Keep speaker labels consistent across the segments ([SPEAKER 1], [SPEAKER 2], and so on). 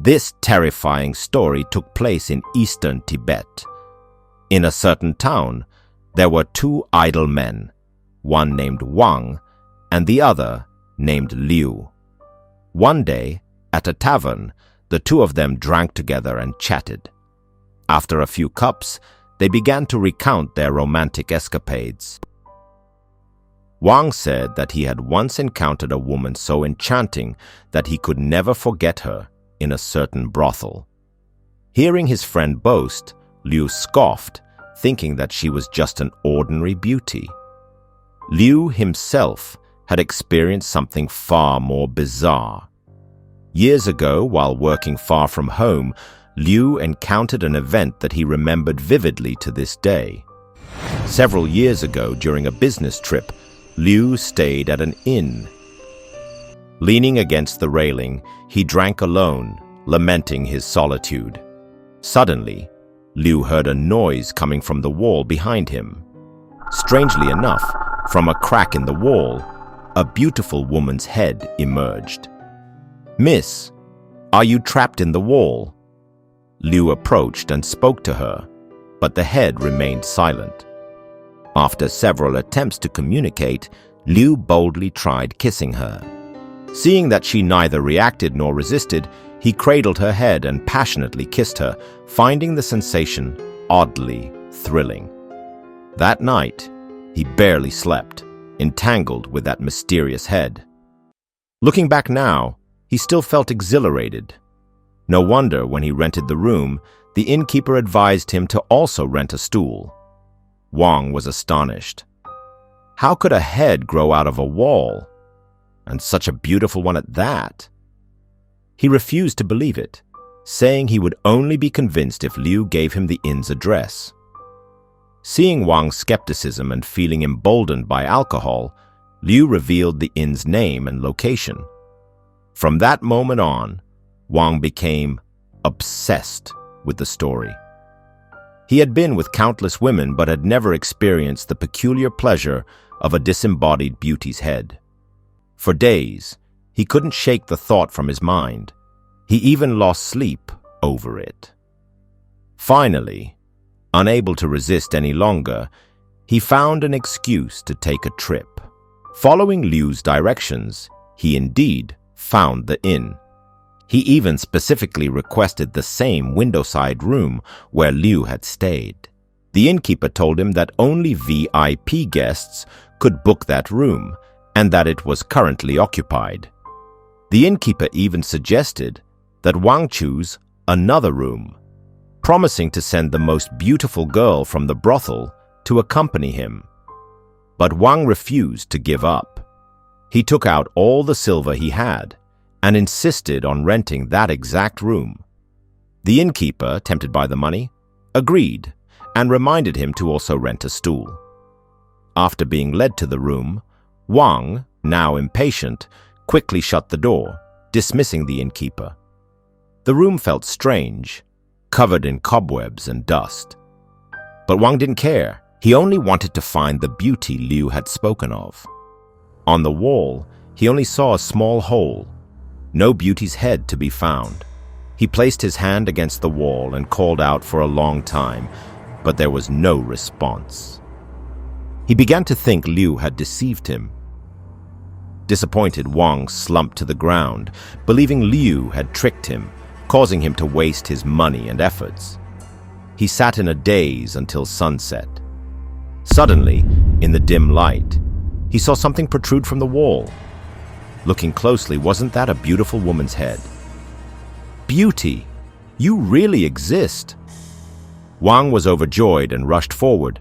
[SPEAKER 1] This terrifying story took place in eastern Tibet. In a certain town, there were two idle men, one named Wang and the other named Liu. One day, at a tavern, the two of them drank together and chatted. After a few cups, they began to recount their romantic escapades. Wang said that he had once encountered a woman so enchanting that he could never forget her in a certain brothel. Hearing his friend boast, Liu scoffed, thinking that she was just an ordinary beauty. Liu himself had experienced something far more bizarre. Years ago, while working far from home, Liu encountered an event that he remembered vividly to this day. Several years ago, during a business trip, Liu stayed at an inn. Leaning against the railing, he drank alone, lamenting his solitude. Suddenly, Liu heard a noise coming from the wall behind him. Strangely enough, from a crack in the wall, a beautiful woman's head emerged. "Miss, are you trapped in the wall?" Liu approached and spoke to her, but the head remained silent. After several attempts to communicate, Liu boldly tried kissing her. Seeing that she neither reacted nor resisted, he cradled her head and passionately kissed her, finding the sensation oddly thrilling. That night, he barely slept, entangled with that mysterious head. Looking back now, he still felt exhilarated. No wonder when he rented the room, the innkeeper advised him to also rent a stool. Wang was astonished. How could a head grow out of a wall? And such a beautiful one at that? He refused to believe it, saying he would only be convinced if Liu gave him the inn's address. Seeing Wang's skepticism and feeling emboldened by alcohol, Liu revealed the inn's name and location. From that moment on, Wang became obsessed with the story. He had been with countless women but had never experienced the peculiar pleasure of a disembodied beauty's head. For days, he couldn't shake the thought from his mind. He even lost sleep over it. Finally, unable to resist any longer, he found an excuse to take a trip. Following Liu's directions, he indeed found the inn. He even specifically requested the same window-side room where Liu had stayed. The innkeeper told him that only VIP guests could book that room and that it was currently occupied. The innkeeper even suggested that Wang choose another room, promising to send the most beautiful girl from the brothel to accompany him. But Wang refused to give up. He took out all the silver he had and insisted on renting that exact room. The innkeeper, tempted by the money, agreed and reminded him to also rent a stool. After being led to the room, Wang, now impatient, quickly shut the door, dismissing the innkeeper. The room felt strange, covered in cobwebs and dust. But Wang didn't care. He only wanted to find the beauty Liu had spoken of. On the wall, he only saw a small hole, no beauty's head to be found. He placed his hand against the wall and called out for a long time, but there was no response. He began to think Liu had deceived him. Disappointed, Wang slumped to the ground, believing Liu had tricked him, causing him to waste his money and efforts. He sat in a daze until sunset. Suddenly, in the dim light, he saw something protrude from the wall. Looking closely, wasn't that a beautiful woman's head? Beauty, you really exist. Wang was overjoyed and rushed forward.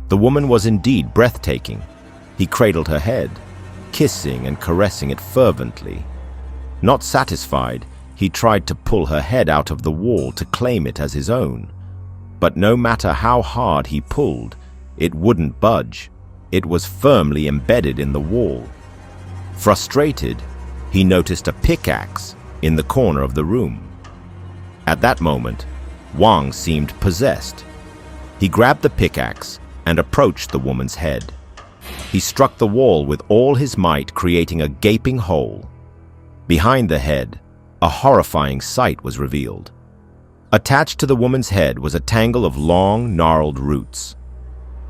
[SPEAKER 1] The woman was indeed breathtaking. He cradled her head, kissing and caressing it fervently. Not satisfied, he tried to pull her head out of the wall to claim it as his own. But no matter how hard he pulled, it wouldn't budge. It was firmly embedded in the wall. Frustrated, he noticed a pickaxe in the corner of the room. At that moment, Wang seemed possessed. He grabbed the pickaxe and approached the woman's head. He struck the wall with all his might, creating a gaping hole. Behind the head, a horrifying sight was revealed. Attached to the woman's head was a tangle of long, gnarled roots.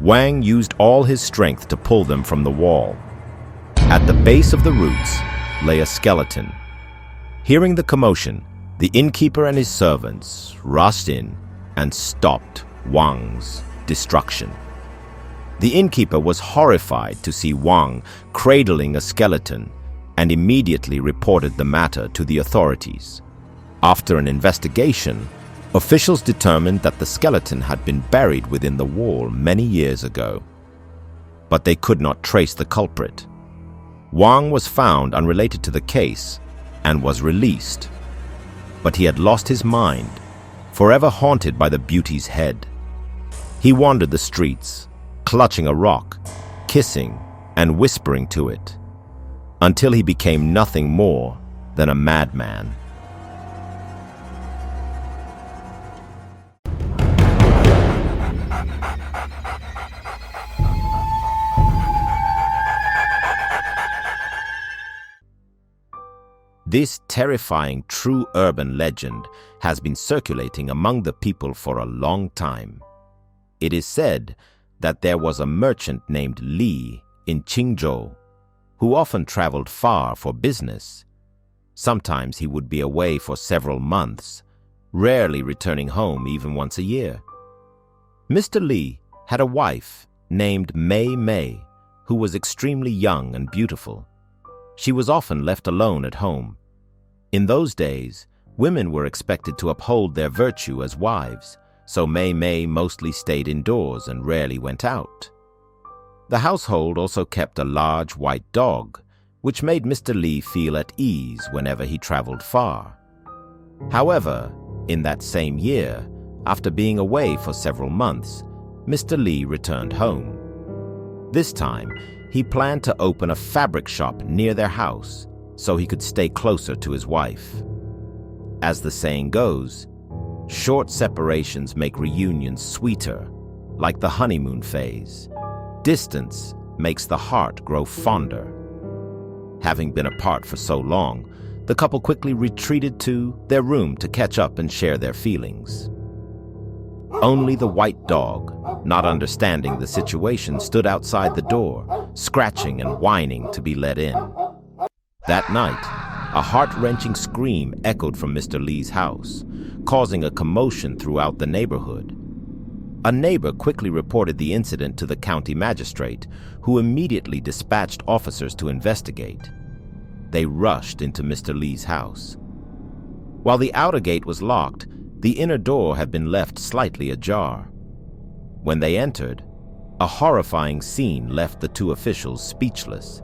[SPEAKER 1] Wang used all his strength to pull them from the wall. At the base of the roots lay a skeleton. Hearing the commotion, the innkeeper and his servants rushed in and stopped Wang's destruction. The innkeeper was horrified to see Wang cradling a skeleton and immediately reported the matter to the authorities. After an investigation, officials determined that the skeleton had been buried within the wall many years ago. But they could not trace the culprit. Wang was found unrelated to the case and was released. But he had lost his mind, forever haunted by the beauty's head. He wandered the streets, clutching a rock, kissing and whispering to it, until he became nothing more than a madman. This terrifying true urban legend has been circulating among the people for a long time. It is said that there was a merchant named Li in Qingzhou who often traveled far for business. Sometimes he would be away for several months, rarely returning home even once a year. Mr. Li had a wife named Mei Mei who was extremely young and beautiful. She was often left alone at home. In those days, women were expected to uphold their virtue as wives, so Mei Mei mostly stayed indoors and rarely went out. The household also kept a large white dog, which made Mr. Li feel at ease whenever he traveled far. However, in that same year, after being away for several months, Mr. Li returned home. This time, he planned to open a fabric shop near their house so he could stay closer to his wife. As the saying goes, short separations make reunions sweeter, like the honeymoon phase. Distance makes the heart grow fonder. Having been apart for so long, the couple quickly retreated to their room to catch up and share their feelings. Only the white dog, not understanding the situation, stood outside the door, scratching and whining to be let in. That night, a heart-wrenching scream echoed from Mr. Li's house, causing a commotion throughout the neighborhood. A neighbor quickly reported the incident to the county magistrate, who immediately dispatched officers to investigate. They rushed into Mr. Li's house. While the outer gate was locked, the inner door had been left slightly ajar. When they entered, a horrifying scene left the two officials speechless.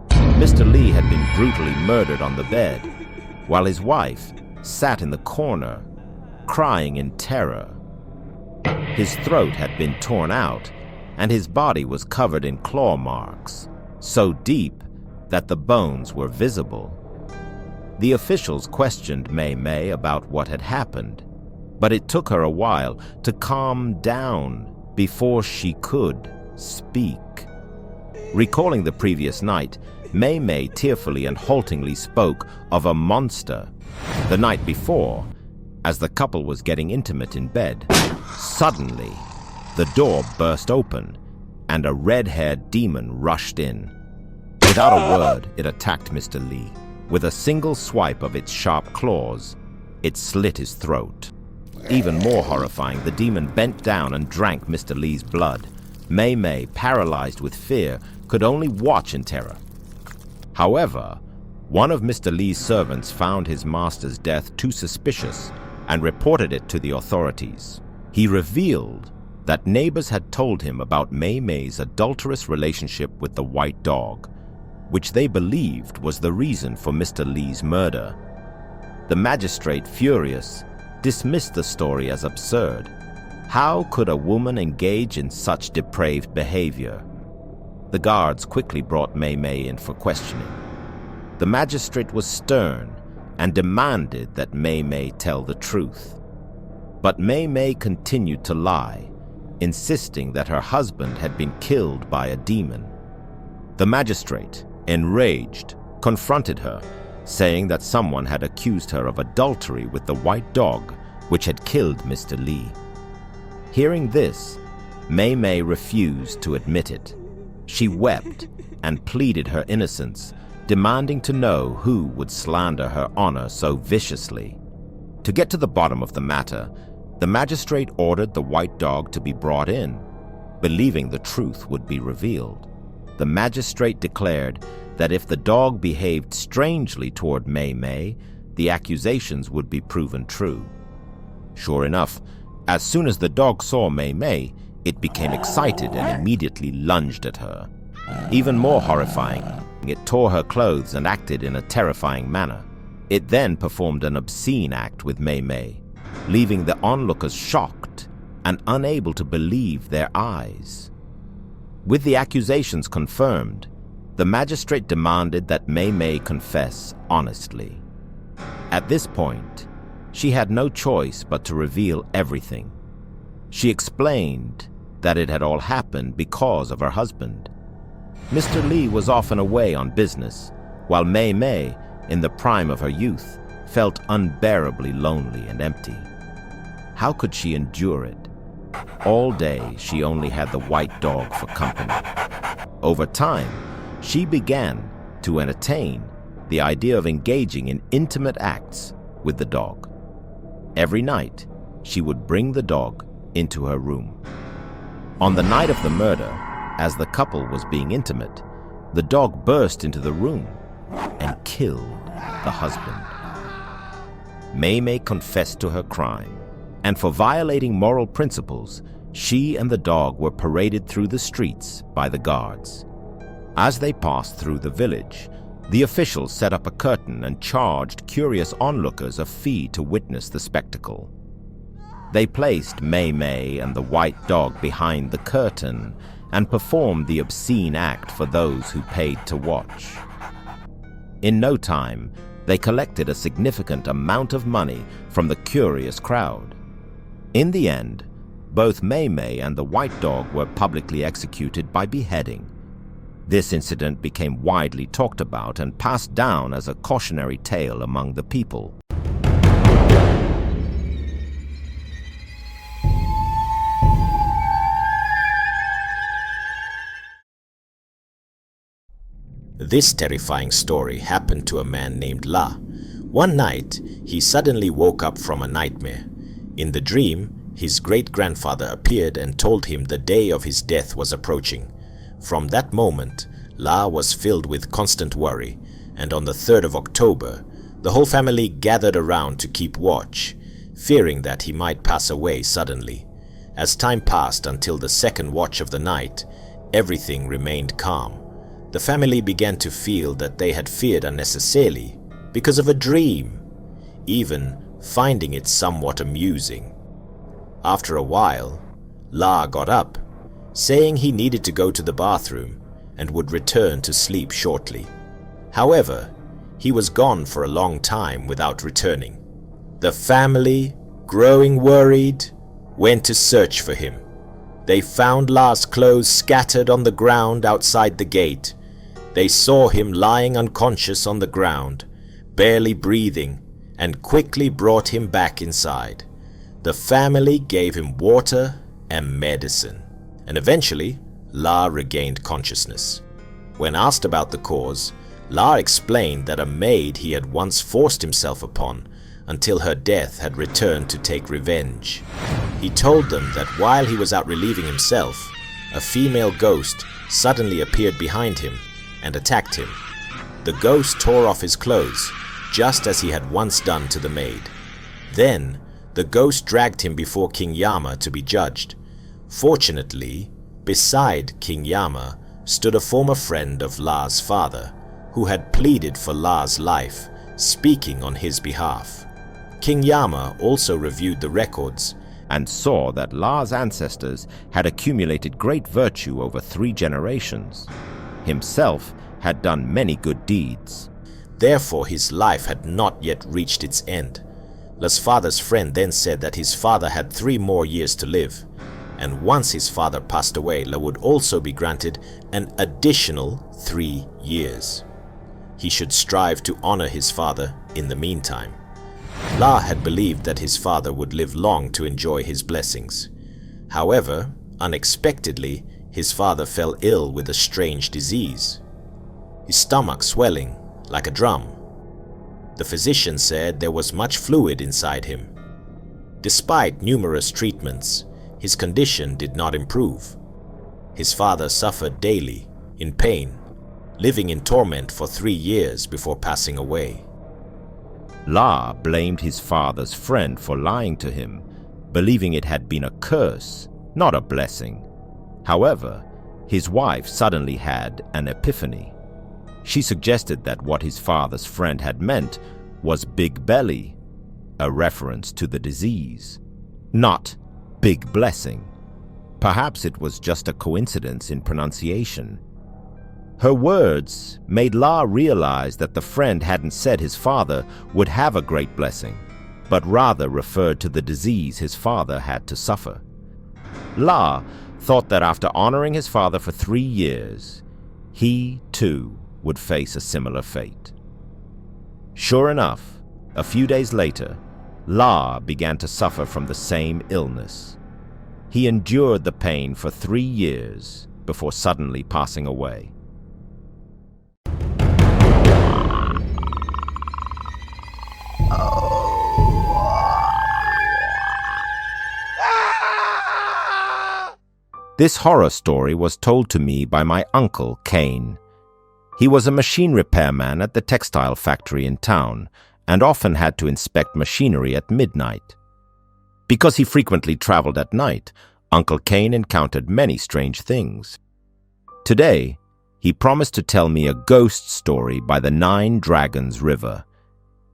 [SPEAKER 1] Mr. Li had been brutally murdered on the bed, while his wife sat in the corner, crying in terror. His throat had been torn out, and his body was covered in claw marks, so deep that the bones were visible. The officials questioned Mei Mei about what had happened, but it took her a while to calm down before she could speak. Recalling the previous night, Mei Mei tearfully and haltingly spoke of a monster. The night before, as the couple was getting intimate in bed, suddenly the door burst open and a red-haired demon rushed in. Without a word, it attacked Mr. Li. With a single swipe of its sharp claws, it slit his throat. Even more horrifying, the demon bent down and drank Mr. Li's blood. Mei Mei, paralyzed with fear, could only watch in terror. However, one of Mr. Li's servants found his master's death too suspicious and reported it to the authorities. He revealed that neighbors had told him about Mei Mei's adulterous relationship with the white dog, which they believed was the reason for Mr. Li's murder. The magistrate, furious, dismissed the story as absurd. How could a woman engage in such depraved behavior? The guards quickly brought Mei Mei in for questioning. The magistrate was stern and demanded that Mei Mei tell the truth. But Mei Mei continued to lie, insisting that her husband had been killed by a demon. The magistrate, enraged, confronted her saying that someone had accused her of adultery with the white dog which had killed Mr. Lee. Hearing this, Mei Mei refused to admit it. She wept and pleaded her innocence, demanding to know who would slander her honor so viciously. To get to the bottom of the matter, the magistrate ordered the white dog to be brought in, believing the truth would be revealed. The magistrate declared that if the dog behaved strangely toward Mei Mei, the accusations would be proven true. Sure enough, as soon as the dog saw Mei Mei, it became excited and immediately lunged at her. Even more horrifying, it tore her clothes and acted in a terrifying manner. It then performed an obscene act with Mei Mei, leaving the onlookers shocked and unable to believe their eyes. With the accusations confirmed, the magistrate demanded that Mei Mei confess honestly. At this point, she had no choice but to reveal everything. She explained that it had all happened because of her husband. Mr. Lee was often away on business, while Mei Mei, in the prime of her youth, felt unbearably lonely and empty. How could she endure it? All day, she only had the white dog for company. Over time, she began to entertain the idea of engaging in intimate acts with the dog. Every night, she would bring the dog into her room. On the night of the murder, as the couple was being intimate, the dog burst into the room and killed the husband. Mei Mei confessed to her crime, and for violating moral principles, she and the dog were paraded through the streets by the guards. As they passed through the village, the officials set up a curtain and charged curious onlookers a fee to witness the spectacle. They placed Mei Mei and the white dog behind the curtain and performed the obscene act for those who paid to watch. In no time, they collected a significant amount of money from the curious crowd. In the end, both Mei Mei and the white dog were publicly executed by beheading. This incident became widely talked about and passed down as a cautionary tale among the people.
[SPEAKER 2] This terrifying story happened to a man named La. One night, he suddenly woke up from a nightmare. In the dream, his great-grandfather appeared and told him the day of his death was approaching. From that moment, La was filled with constant worry, and on the 3rd of October, the whole family gathered around to keep watch, fearing that he might pass away suddenly. As time passed until the 2nd watch of the night, everything remained calm. The family began to feel that they had feared unnecessarily because of a dream, even finding it somewhat amusing. After a while, La got up, saying he needed to go to the bathroom and would return to sleep shortly. However, he was gone for a long time without returning. The family, growing worried, went to search for him. They found La's clothes scattered on the ground outside the gate. They saw him lying unconscious on the ground, barely breathing, and quickly brought him back inside. The family gave him water and medicine, and eventually La regained consciousness. When asked about the cause, La explained that a maid he had once forced himself upon until her death had returned to take revenge. He told them that while he was out relieving himself, a female ghost suddenly appeared behind him and attacked him. The ghost tore off his clothes, just as he had once done to the maid. Then, the ghost dragged him before King Yama to be judged. Fortunately, beside King Yama stood a former friend of La's father, who had pleaded for La's life, speaking on his behalf. King Yama also reviewed the records
[SPEAKER 1] and saw that La's ancestors had accumulated great virtue over 3 generations. Himself had done many good deeds.
[SPEAKER 2] Therefore, his life had not yet reached its end. La's father's friend then said that his father had 3 more years to live, and once his father passed away, La would also be granted an additional 3 years. he should strive to honor his father in the meantime. La had believed that his father would live long to enjoy his blessings. However, unexpectedly, his father fell ill with a strange disease. His stomach swelling like a drum. The physician said there was much fluid inside him. Despite numerous treatments, his condition did not improve. His father suffered daily, in pain, living in torment for 3 years before passing away.
[SPEAKER 1] La blamed his father's friend for lying to him, believing it had been a curse, not a blessing. However, his wife suddenly had an epiphany. She suggested that what his father's friend had meant was big belly, a reference to the disease, not big blessing. Perhaps it was just a coincidence in pronunciation. Her words made La realize that the friend hadn't said his father would have a great blessing, but rather referred to the disease his father had to suffer. La thought that after honoring his father for 3 years, he too would face a similar fate. Sure enough, a few days later, La began to suffer from the same illness. He endured the pain for 3 years before suddenly passing away. This horror story was told to me by my uncle, Cain. He was a machine repairman at the textile factory in town and often had to inspect machinery at midnight. Because he frequently traveled at night, Uncle Cain encountered many strange things. Today, he promised to tell me a ghost story by the 9 Dragons River.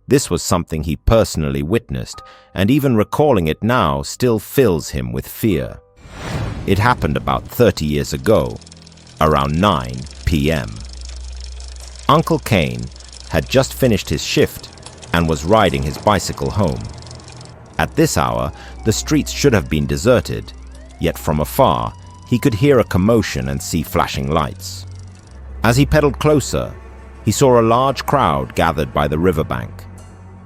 [SPEAKER 1] This was something he personally witnessed, and even recalling it now still fills him with fear. It happened about 30 years ago, around 9 p.m. Uncle Cain had just finished his shift and was riding his bicycle home. At this hour, the streets should have been deserted, yet from afar, he could hear a commotion and see flashing lights. As he pedaled closer, he saw a large crowd gathered by the riverbank.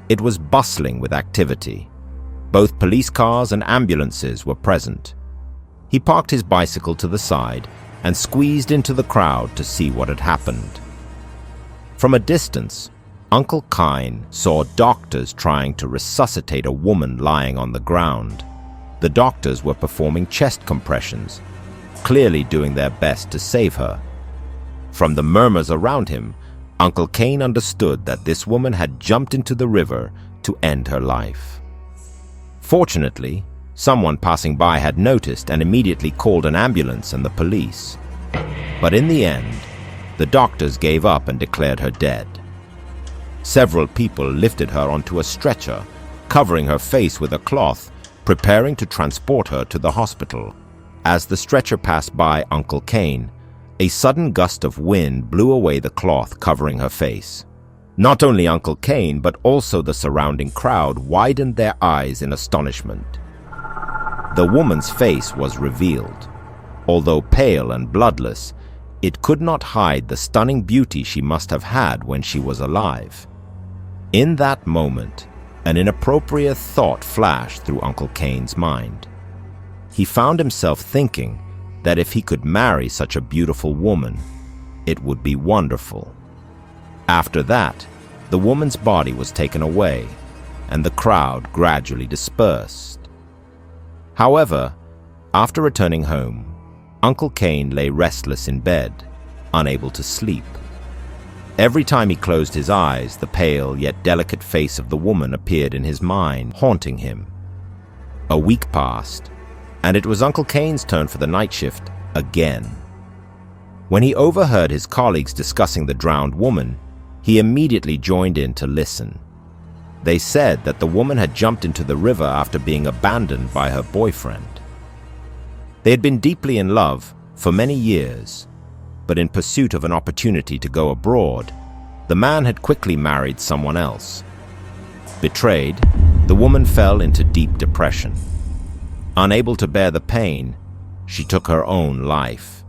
[SPEAKER 1] It was bustling with activity. Both police cars and ambulances were present. He parked his bicycle to the side and squeezed into the crowd to see what had happened. From a distance, Uncle Cain saw doctors trying to resuscitate a woman lying on the ground. The doctors were performing chest compressions, clearly doing their best to save her. From the murmurs around him, Uncle Cain understood that this woman had jumped into the river to end her life. Fortunately, someone passing by had noticed and immediately called an ambulance and the police. But in the end, the doctors gave up and declared her dead. Several people lifted her onto a stretcher, covering her face with a cloth, preparing to transport her to the hospital. As the stretcher passed by Uncle Cain, a sudden gust of wind blew away the cloth covering her face. Not only Uncle Cain, but also the surrounding crowd widened their eyes in astonishment. The woman's face was revealed. Although pale and bloodless, it could not hide the stunning beauty she must have had when she was alive. In that moment, an inappropriate thought flashed through Uncle Cain's mind. He found himself thinking that if he could marry such a beautiful woman, it would be wonderful. After that, the woman's body was taken away, and the crowd gradually dispersed. However, after returning home, Uncle Cain lay restless in bed, unable to sleep. Every time he closed his eyes, the pale yet delicate face of the woman appeared in his mind, haunting him. A week passed, and it was Uncle Cain's turn for the night shift again. When he overheard his colleagues discussing the drowned woman, he immediately joined in to listen. They said that the woman had jumped into the river after being abandoned by her boyfriend. They had been deeply in love for many years, but in pursuit of an opportunity to go abroad, the man had quickly married someone else. Betrayed, the woman fell into deep depression. Unable to bear the pain, she took her own life.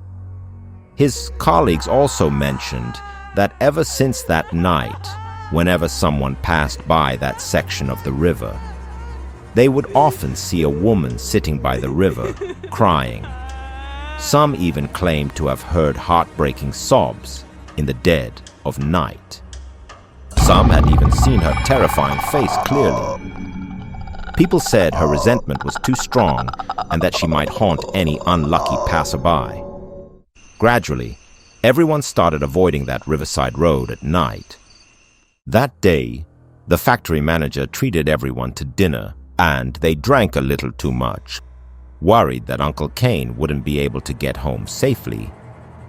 [SPEAKER 1] His colleagues also mentioned that ever since that night, whenever someone passed by that section of the river, they would often see a woman sitting by the river, crying. Some even claimed to have heard heartbreaking sobs in the dead of night. Some had even seen her terrifying face clearly. People said her resentment was too strong and that she might haunt any unlucky passerby. Gradually, everyone started avoiding that riverside road at night. That day, the factory manager treated everyone to dinner, and they drank a little too much. Worried that Uncle Cain wouldn't be able to get home safely,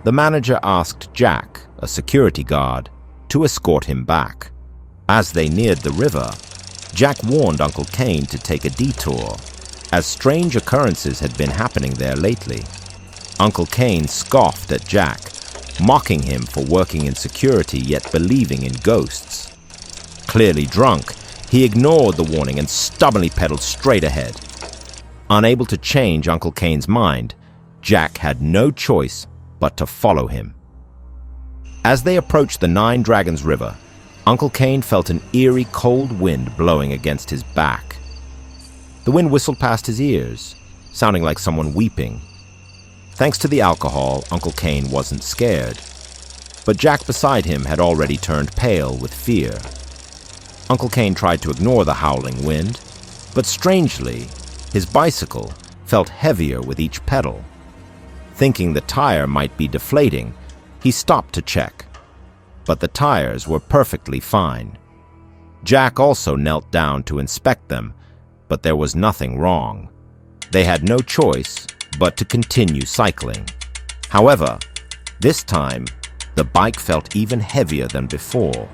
[SPEAKER 1] the manager asked Jack, a security guard, to escort him back. As they neared the river, Jack warned Uncle Cain to take a detour, as strange occurrences had been happening there lately. Uncle Cain scoffed at Jack, mocking him for working in security yet believing in ghosts. Clearly drunk, he ignored the warning and stubbornly pedaled straight ahead. Unable to change Uncle Cain's mind, Jack had no choice but to follow him. As they approached the Nine Dragons River, Uncle Cain felt an eerie cold wind blowing against his back. The wind whistled past his ears, sounding like someone weeping. Thanks to the alcohol, Uncle Cain wasn't scared, but Jack beside him had already turned pale with fear. Uncle Cain tried to ignore the howling wind, but strangely, his bicycle felt heavier with each pedal. Thinking the tire might be deflating, he stopped to check, but the tires were perfectly fine. Jack also knelt down to inspect them, but there was nothing wrong. They had no choice but to continue cycling. However, this time, the bike felt even heavier than before.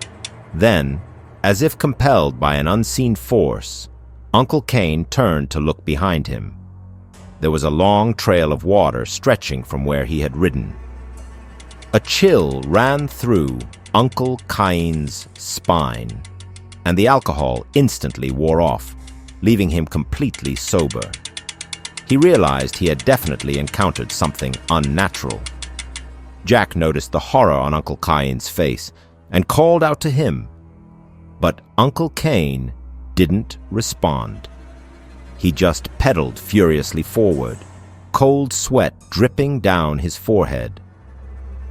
[SPEAKER 1] Then, as if compelled by an unseen force, Uncle Cain turned to look behind him. There was a long trail of water stretching from where he had ridden. A chill ran through Uncle Cain's spine, and the alcohol instantly wore off, leaving him completely sober. He realized he had definitely encountered something unnatural. Jack noticed the horror on Uncle Cain's face and called out to him, but Uncle Cain didn't respond. He just pedaled furiously forward, cold sweat dripping down his forehead.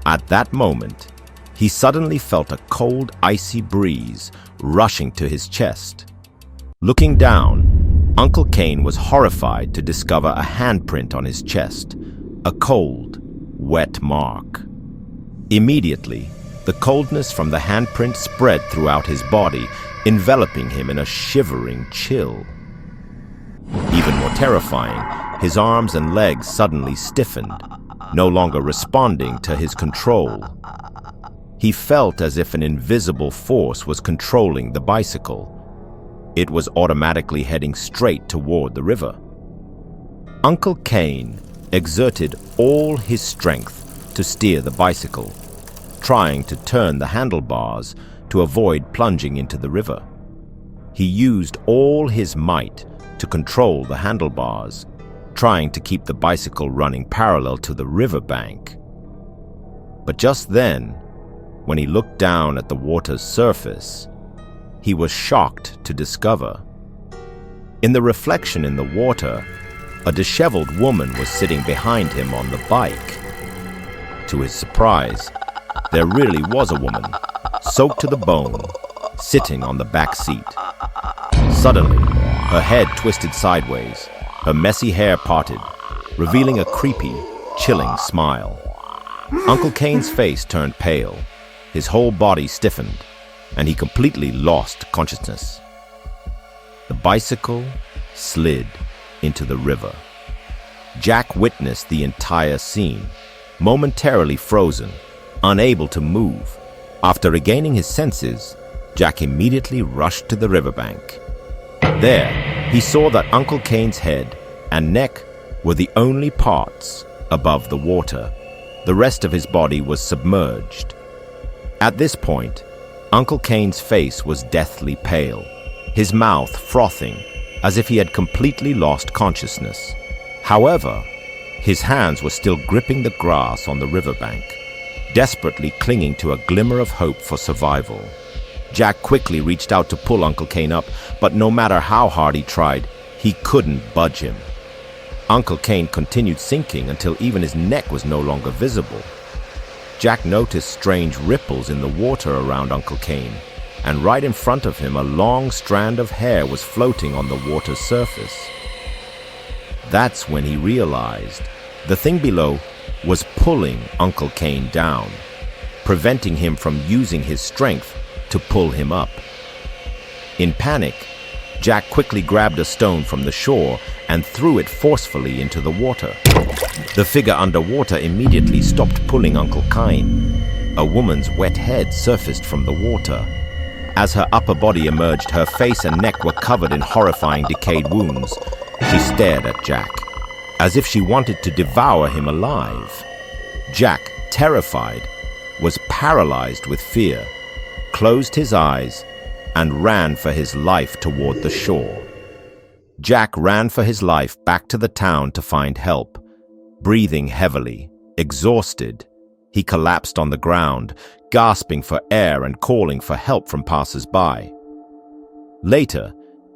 [SPEAKER 1] At that moment, he suddenly felt a cold, icy breeze rushing to his chest. Looking down, Uncle Cain was horrified to discover a handprint on his chest, a cold, wet mark. Immediately, the coldness from the handprint spread throughout his body, enveloping him in a shivering chill. Even more terrifying, his arms and legs suddenly stiffened, no longer responding to his control. He felt as if an invisible force was controlling the bicycle. It was automatically heading straight toward the river. Uncle Cain exerted all his strength to steer the bicycle, trying to turn the handlebars to avoid plunging into the river. He used all his might to control the handlebars, trying to keep the bicycle running parallel to the riverbank. But just then, when he looked down at the water's surface, he was shocked to discover. In the reflection in the water, a disheveled woman was sitting behind him on the bike. To his surprise, there really was a woman, soaked to the bone, sitting on the back seat. Suddenly, her head twisted sideways, her messy hair parted, revealing a creepy, chilling smile. Uncle Cain's face turned pale, his whole body stiffened, and he completely lost consciousness. The bicycle slid into the river. Jack witnessed the entire scene, momentarily frozen, unable to move. After regaining his senses, Jack immediately rushed to the riverbank. There, he saw that Uncle Cain's head and neck were the only parts above the water. The rest of his body was submerged. At this point, Uncle Cain's face was deathly pale, his mouth frothing as if he had completely lost consciousness. However, his hands were still gripping the grass on the riverbank. desperately clinging to a glimmer of hope for survival. Jack quickly reached out to pull Uncle Cain up, but no matter how hard he tried, he couldn't budge him. Uncle Cain continued sinking until even his neck was no longer visible. Jack noticed strange ripples in the water around Uncle Cain, and right in front of him a long strand of hair was floating on the water's surface. That's when he realized the thing below was pulling Uncle Cain down, preventing him from using his strength to pull him up. In panic, Jack quickly grabbed a stone from the shore and threw it forcefully into the water. The figure underwater immediately stopped pulling Uncle Cain. A woman's wet head surfaced from the water. As her upper body emerged, her face and neck were covered in horrifying decayed wounds. She stared at Jack, as if she wanted to devour him alive. Jack, terrified, was paralyzed with fear, closed his eyes, and ran for his life toward the shore. Jack ran for his life back to the town to find help. Breathing heavily, exhausted, he collapsed on the ground, gasping for air and calling for help from passers-by. Later,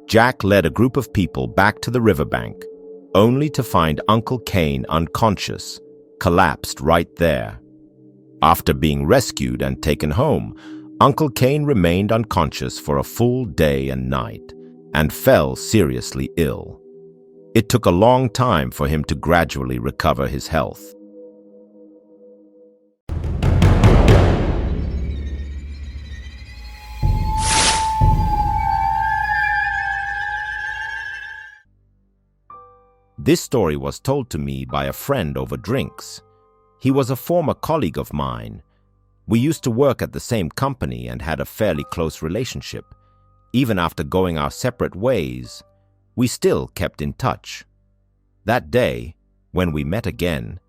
[SPEAKER 1] Jack led a group of people back to the riverbank, only to find Uncle Cain unconscious, collapsed right there. After being rescued and taken home, Uncle Cain remained unconscious for a full day and night, and fell seriously ill. It took a long time for him to gradually recover his health. This story was told to me by a friend over drinks. He was a former colleague of mine. We used to work at the same company and had a fairly close relationship. Even after going our separate ways, we still kept in touch. That day, when we met again,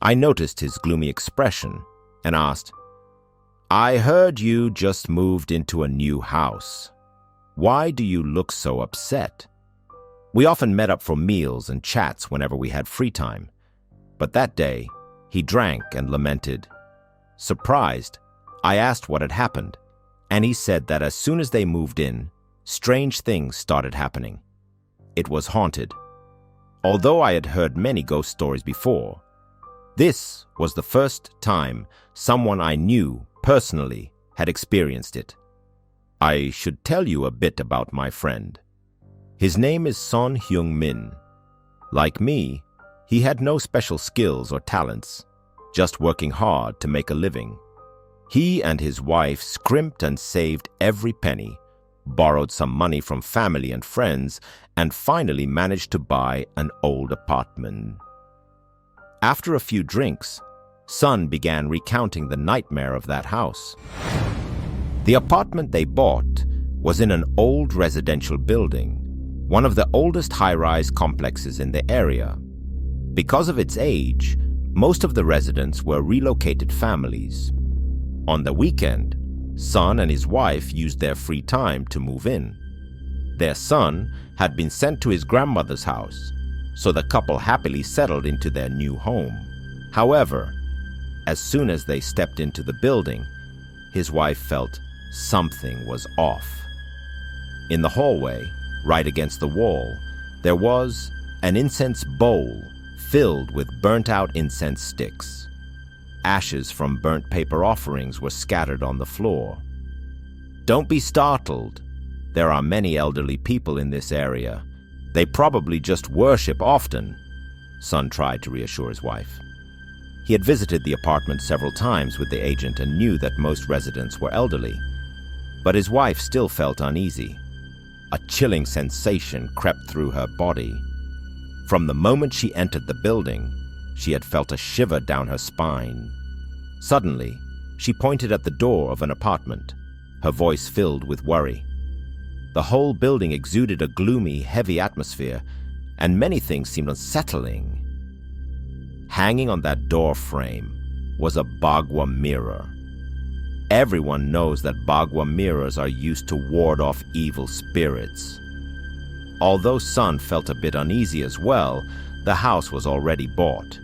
[SPEAKER 1] I noticed his gloomy expression and asked, "I heard you just moved into a new house. Why do you look so upset?" We often met up for meals and chats whenever we had free time, but that day, he drank and lamented. Surprised, I asked what had happened, and he said that as soon as they moved in, strange things started happening. It was haunted. Although I had heard many ghost stories before, this was the first time someone I knew personally had experienced it. I should tell you a bit about my friend. His name is Son Hyung-min. Like me, he had no special skills or talents, just working hard to make a living. He and his wife scrimped and saved every penny, borrowed some money from family and friends, and finally managed to buy an old apartment. After a few drinks, Son began recounting the nightmare of that house. The apartment they bought was in an old residential building, one of the oldest high-rise complexes in the area. Because of its age, most of the residents were relocated families. On the weekend, Son and his wife used their free time to move in. Their son had been sent to his grandmother's house, so the couple happily settled into their new home. However, as soon as they stepped into the building, his wife felt something was off. In the hallway, right against the wall, there was an incense bowl filled with burnt-out incense sticks. Ashes from burnt paper offerings were scattered on the floor. Don't be startled. There are many elderly people in this area. They probably just worship often, Son tried to reassure his wife. He had visited the apartment several times with the agent and knew that most residents were elderly. But his wife still felt uneasy. A chilling sensation crept through her body. From the moment she entered the building, she had felt a shiver down her spine. Suddenly, she pointed at the door of an apartment, her voice filled with worry. The whole building exuded a gloomy, heavy atmosphere, and many things seemed unsettling. Hanging on that door frame was a Bagua mirror. Everyone knows that Bagua mirrors are used to ward off evil spirits. Although Son felt a bit uneasy as well, the house was already bought.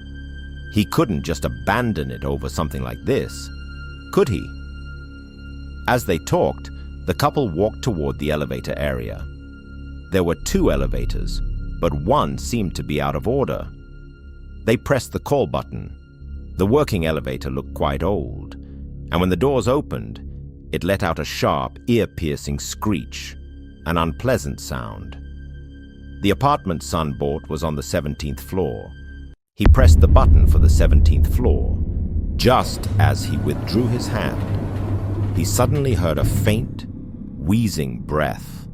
[SPEAKER 1] He couldn't just abandon it over something like this, could he? As they talked, the couple walked toward the elevator area. There were 2 elevators, but one seemed to be out of order. They pressed the call button. The working elevator looked quite old, and when the doors opened, it let out a sharp, ear-piercing screech, an unpleasant sound. The apartment Son bought was on the 17th floor. He pressed the button for the 17th floor. Just as he withdrew his hand, he suddenly heard a faint, wheezing breath.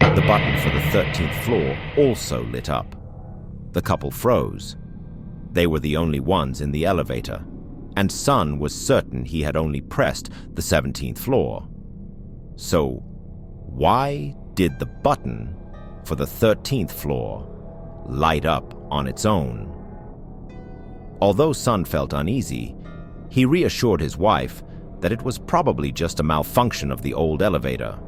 [SPEAKER 1] The button for the 13th floor also lit up. The couple froze. They were the only ones in the elevator, and Son was certain he had only pressed the 17th floor. So, why did the button for the 13th floor light up on its own? Although Son felt uneasy, he reassured his wife that it was probably just a malfunction of the old elevator.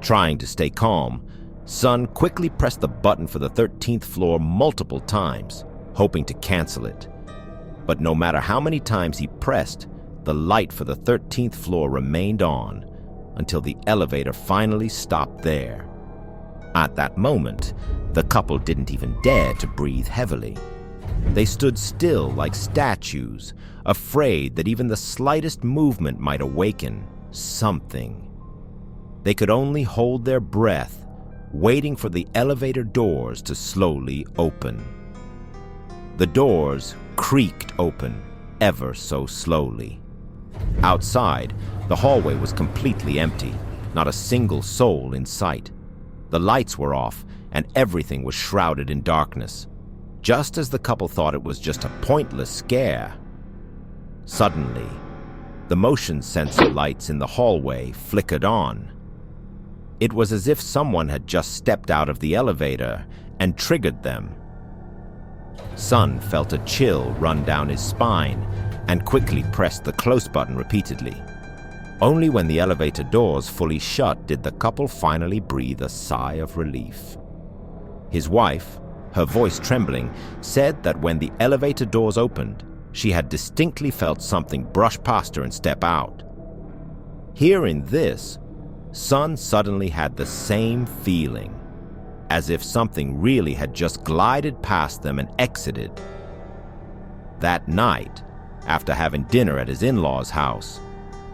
[SPEAKER 1] Trying to stay calm, Son quickly pressed the button for the 13th floor multiple times, hoping to cancel it. But no matter how many times he pressed, the light for the 13th floor remained on until the elevator finally stopped there. At that moment, the couple didn't even dare to breathe heavily. They stood still like statues, afraid that even the slightest movement might awaken something. They could only hold their breath, waiting for the elevator doors to slowly open. The doors creaked open ever so slowly. Outside, the hallway was completely empty, not a single soul in sight. The lights were off, and everything was shrouded in darkness, just as the couple thought it was just a pointless scare. Suddenly, the motion sensor lights in the hallway flickered on. It was as if someone had just stepped out of the elevator and triggered them. Son felt a chill run down his spine and quickly pressed the close button repeatedly. Only when the elevator doors fully shut did the couple finally breathe a sigh of relief. His wife, her voice trembling, said that when the elevator doors opened, she had distinctly felt something brush past her and step out. Hearing this, Son suddenly had the same feeling, as if something really had just glided past them and exited. That night, after having dinner at his in-laws' house,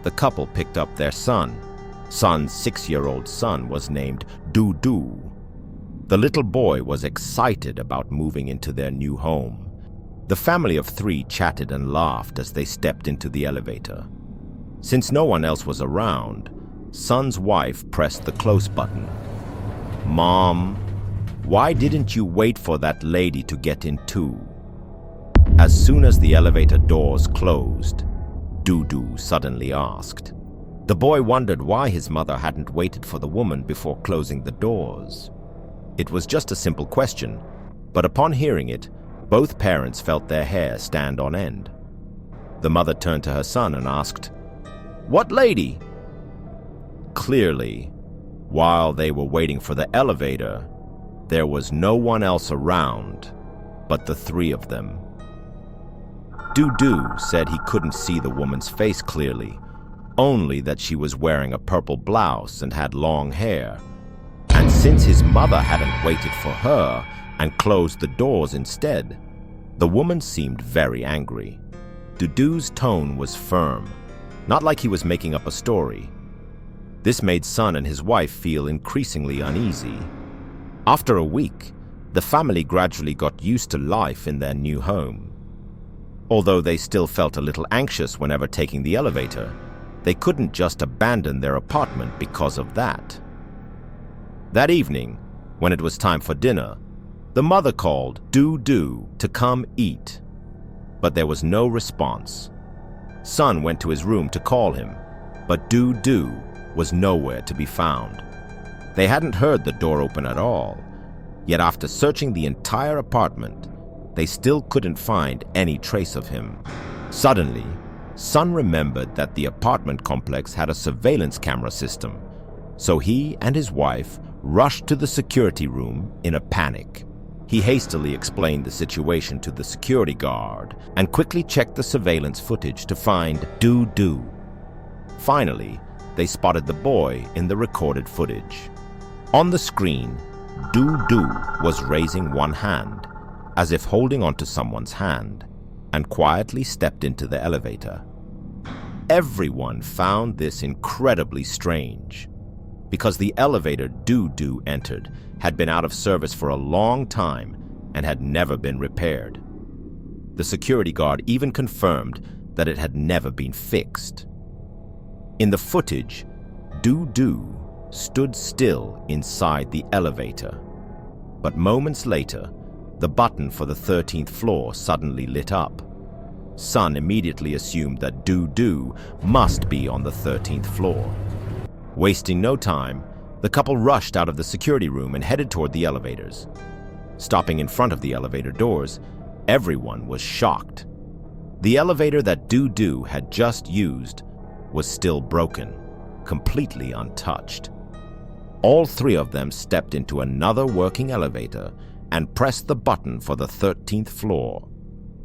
[SPEAKER 1] the couple picked up their son. Son's 6-year-old son was named Dudu. The little boy was excited about moving into their new home. The family of 3 chatted and laughed as they stepped into the elevator. Since no one else was around, Son's wife pressed the close button. "Mom, why didn't you wait for that lady to get in too?" As soon as the elevator doors closed, Dudu suddenly asked. The boy wondered why his mother hadn't waited for the woman before closing the doors. It was just a simple question, but upon hearing it, both parents felt their hair stand on end. The mother turned to her son and asked, "What lady?" Clearly, while they were waiting for the elevator, there was no one else around but the 3 of them. Dudu said he couldn't see the woman's face clearly, only that she was wearing a purple blouse and had long hair. And since his mother hadn't waited for her and closed the doors instead, the woman seemed very angry. Dudu's tone was firm, not like he was making up a story. This made Son and his wife feel increasingly uneasy. After a week, the family gradually got used to life in their new home. Although they still felt a little anxious whenever taking the elevator, they couldn't just abandon their apartment because of that. That evening, when it was time for dinner, the mother called Dudu to come eat, but there was no response. Son went to his room to call him, but Dudu was nowhere to be found. They hadn't heard the door open at all, yet after searching the entire apartment, they still couldn't find any trace of him. Suddenly, Son remembered that the apartment complex had a surveillance camera system, so he and his wife rushed to the security room in a panic. He hastily explained the situation to the security guard and quickly checked the surveillance footage to find Doo. Finally, they spotted the boy in the recorded footage. On the screen, Doo was raising one hand, as if holding onto someone's hand, and quietly stepped into the elevator. Everyone found this incredibly strange, because the elevator Doo entered had been out of service for a long time and had never been repaired. The security guard even confirmed that it had never been fixed. In the footage, Doo stood still inside the elevator, but moments later, the button for the 13th floor suddenly lit up. Sun immediately assumed that Doo must be on the 13th floor. Wasting no time, the couple rushed out of the security room and headed toward the elevators. Stopping in front of the elevator doors, everyone was shocked. The elevator that Doo had just used was still broken, completely untouched. All three of them stepped into another working elevator and pressed the button for the 13th floor.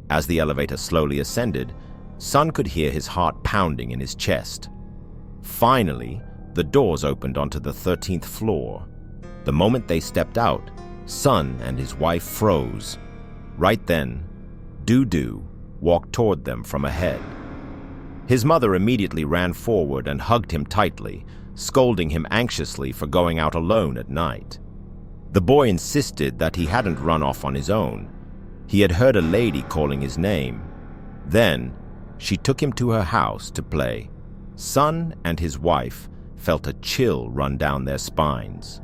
[SPEAKER 1] As the elevator slowly ascended, Sun could hear his heart pounding in his chest. Finally, the doors opened onto the 13th floor. The moment they stepped out, Sun and his wife froze. Right then, Doo walked toward them from ahead. His mother immediately ran forward and hugged him tightly, scolding him anxiously for going out alone at night. The boy insisted that he hadn't run off on his own. He had heard a lady calling his name. Then, she took him to her house to play. Sun and his wife felt a chill run down their spines.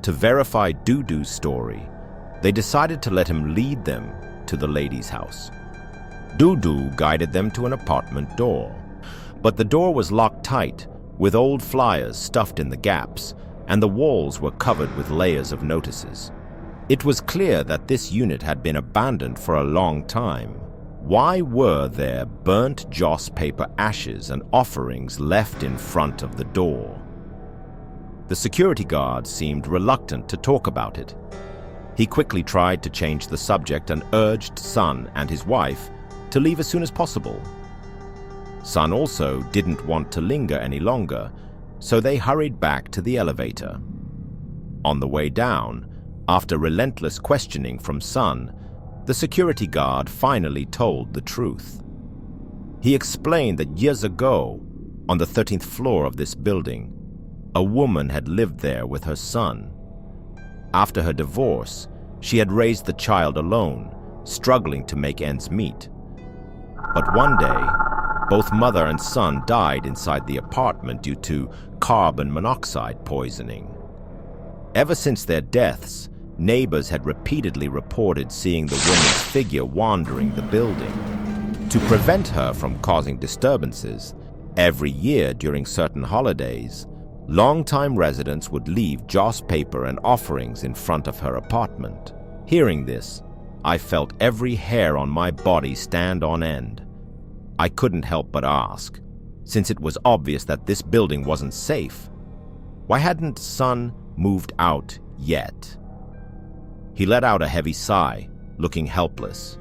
[SPEAKER 1] To verify Doo's story, they decided to let him lead them to the lady's house. Doo guided them to an apartment door, but the door was locked tight, with old flyers stuffed in the gaps, and the walls were covered with layers of notices. It was clear that this unit had been abandoned for a long time. Why were there burnt joss paper ashes and offerings left in front of the door? The security guard seemed reluctant to talk about it. He quickly tried to change the subject and urged Sun and his wife to leave as soon as possible. Sun also didn't want to linger any longer, so they hurried back to the elevator. On the way down, after relentless questioning from Sun, the security guard finally told the truth. He explained that years ago, on the 13th floor of this building, a woman had lived there with her son. After her divorce, she had raised the child alone, struggling to make ends meet. But one day, both mother and son died inside the apartment due to carbon monoxide poisoning. Ever since their deaths, neighbors had repeatedly reported seeing the woman's figure wandering the building. To prevent her from causing disturbances, every year during certain holidays, longtime residents would leave joss paper and offerings in front of her apartment. Hearing this, I felt every hair on my body stand on end. I couldn't help but ask, since it was obvious that this building wasn't safe, why hadn't Sun moved out yet? He let out a heavy sigh, looking helpless.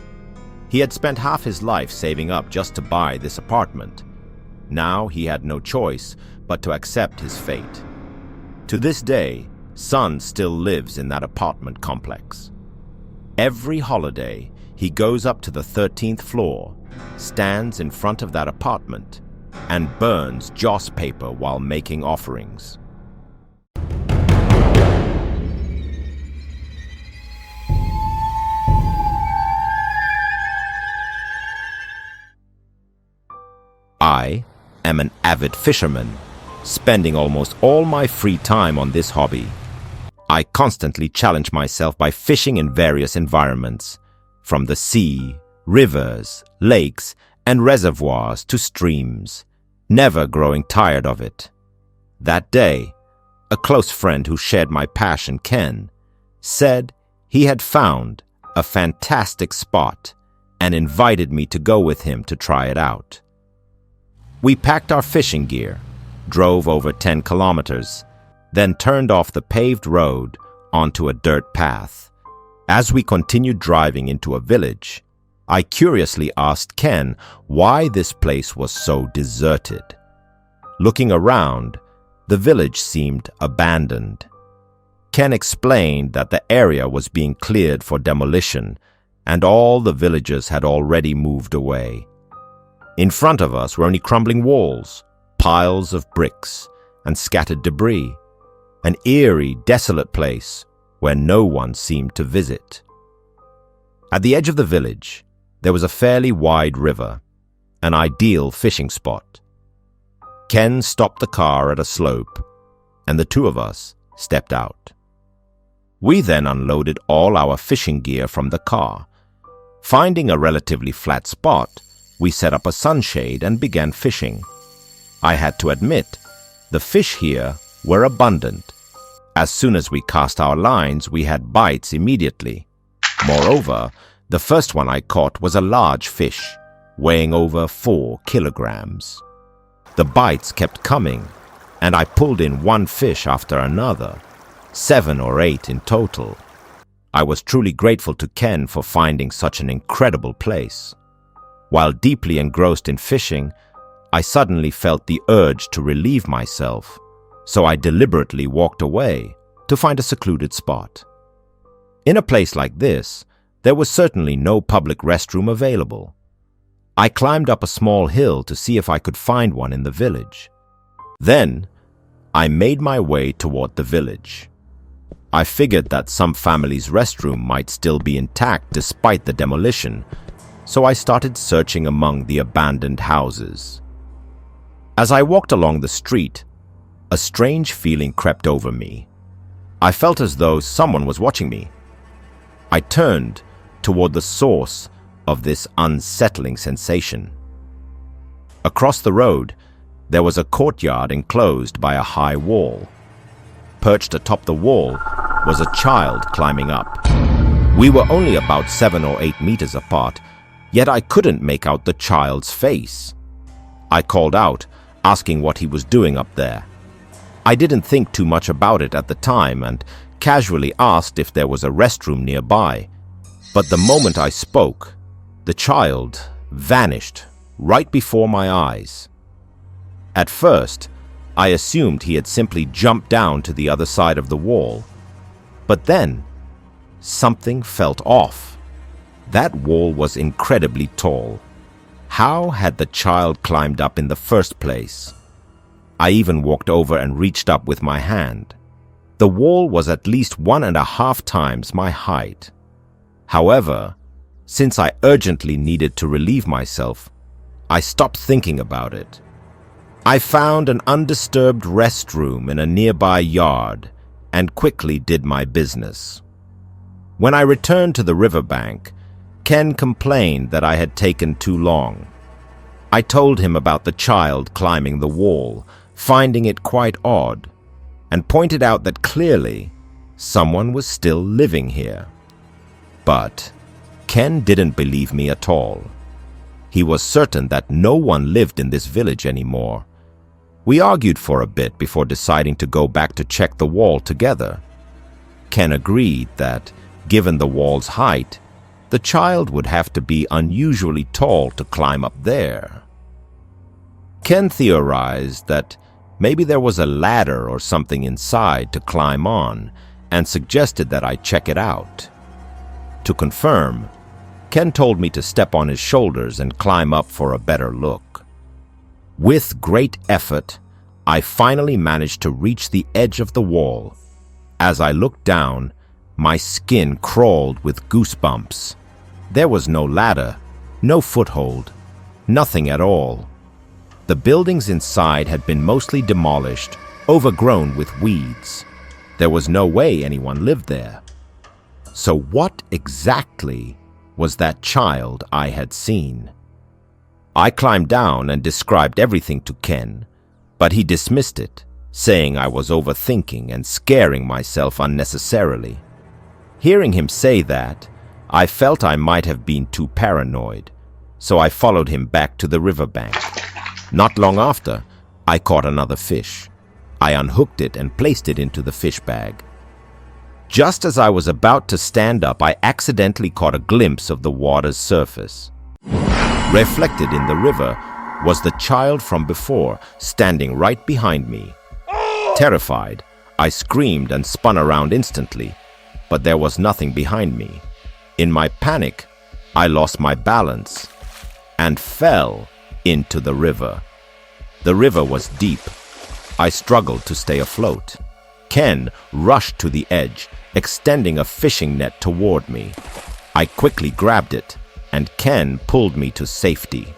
[SPEAKER 1] He had spent half his life saving up just to buy this apartment. Now he had no choice but to accept his fate. To this day, Sun still lives in that apartment complex. Every holiday, he goes up to the 13th floor, stands in front of that apartment, and burns joss paper while making offerings. I am an avid fisherman, spending almost all my free time on this hobby. I constantly challenge myself by fishing in various environments, from the sea, rivers, lakes, and reservoirs to streams, never growing tired of it. That day, a close friend who shared my passion, Ken, said he had found a fantastic spot and invited me to go with him to try it out. We packed our fishing gear, drove over 10 kilometers, then turned off the paved road onto a dirt path. As we continued driving into a village, I curiously asked Ken why this place was so deserted. Looking around, the village seemed abandoned. Ken explained that the area was being cleared for demolition, and all the villagers had already moved away. In front of us were only crumbling walls, piles of bricks, and scattered debris, an eerie, desolate place where no one seemed to visit. At the edge of the village, there was a fairly wide river, an ideal fishing spot. Ken stopped the car at a slope, and the two of us stepped out. We then unloaded all our fishing gear from the car. Finding a relatively flat spot, we set up a sunshade and began fishing. I had to admit, the fish here were abundant. As soon as we cast our lines, we had bites immediately. Moreover, the first one I caught was a large fish, weighing over 4 kilograms. The bites kept coming, and I pulled in one fish after another, 7 or 8 in total. I was truly grateful to Ken for finding such an incredible place. While deeply engrossed in fishing, I suddenly felt the urge to relieve myself, so I deliberately walked away to find a secluded spot. In a place like this, there was certainly no public restroom available. I climbed up a small hill to see if I could find one in the village. Then, I made my way toward the village. I figured that some family's restroom might still be intact despite the demolition, so I started searching among the abandoned houses. As I walked along the street, a strange feeling crept over me. I felt as though someone was watching me. I turned toward the source of this unsettling sensation. Across the road, there was a courtyard enclosed by a high wall. Perched atop the wall was a child climbing up. We were only about 7 or 8 meters apart, yet I couldn't make out the child's face. I called out, asking what he was doing up there. I didn't think too much about it at the time and casually asked if there was a restroom nearby. But the moment I spoke, the child vanished right before my eyes. At first, I assumed he had simply jumped down to the other side of the wall. But then, something felt off. That wall was incredibly tall. How had the child climbed up in the first place? I even walked over and reached up with my hand. The wall was at least 1.5 times my height. However, since I urgently needed to relieve myself, I stopped thinking about it. I found an undisturbed restroom in a nearby yard and quickly did my business. When I returned to the riverbank, Ken complained that I had taken too long. I told him about the child climbing the wall, finding it quite odd, and pointed out that clearly someone was still living here. But Ken didn't believe me at all. He was certain that no one lived in this village anymore. We argued for a bit before deciding to go back to check the wall together. Ken agreed that, given the wall's height, the child would have to be unusually tall to climb up there. Ken theorized that maybe there was a ladder or something inside to climb on and suggested that I check it out. To confirm, Ken told me to step on his shoulders and climb up for a better look. With great effort, I finally managed to reach the edge of the wall. As I looked down, my skin crawled with goosebumps. There was no ladder, no foothold, nothing at all. The buildings inside had been mostly demolished, overgrown with weeds. There was no way anyone lived there. So what exactly was that child I had seen? I climbed down and described everything to Ken, but he dismissed it, saying I was overthinking and scaring myself unnecessarily. Hearing him say that, I felt I might have been too paranoid, so I followed him back to the riverbank. Not long after, I caught another fish. I unhooked it and placed it into the fish bag. Just as I was about to stand up, I accidentally caught a glimpse of the water's surface. Reflected in the river was the child from before, standing right behind me. Terrified, I screamed and spun around instantly, but there was nothing behind me. In my panic, I lost my balance and fell into the river. The river was deep. I struggled to stay afloat. Ken rushed to the edge, extending a fishing net toward me. I quickly grabbed it, and Ken pulled me to safety.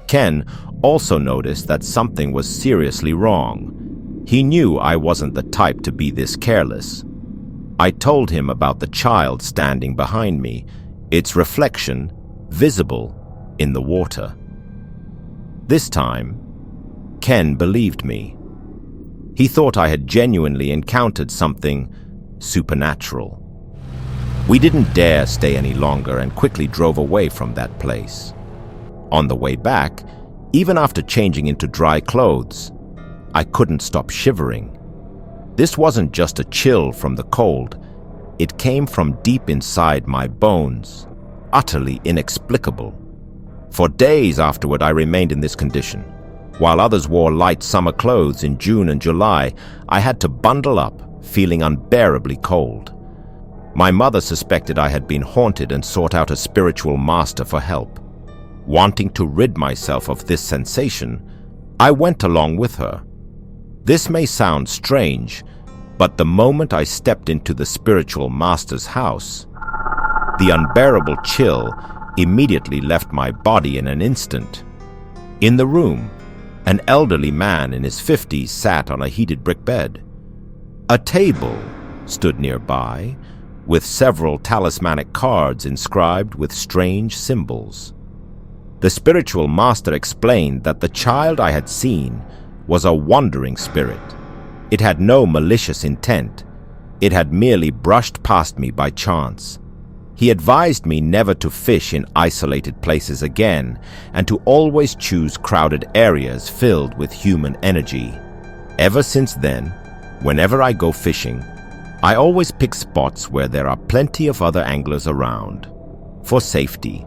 [SPEAKER 1] Ken also noticed that something was seriously wrong. He knew I wasn't the type to be this careless. I told him about the child standing behind me, its reflection visible in the water. This time, Ken believed me. He thought I had genuinely encountered something supernatural. We didn't dare stay any longer and quickly drove away from that place. On the way back, even after changing into dry clothes, I couldn't stop shivering. This wasn't just a chill from the cold. It came from deep inside my bones, utterly inexplicable. For days afterward, I remained in this condition. While others wore light summer clothes in June and July, I had to bundle up, feeling unbearably cold. My mother suspected I had been haunted and sought out a spiritual master for help. Wanting to rid myself of this sensation, I went along with her. This may sound strange, but the moment I stepped into the spiritual master's house, the unbearable chill immediately left my body in an instant. In the room, an elderly man in his 50s sat on a heated brick bed. A table stood nearby, with several talismanic cards inscribed with strange symbols. The spiritual master explained that the child I had seen was a wandering spirit. It had no malicious intent. It had merely brushed past me by chance. He advised me never to fish in isolated places again and to always choose crowded areas filled with human energy. Ever since then, whenever I go fishing, I always pick spots where there are plenty of other anglers around, for safety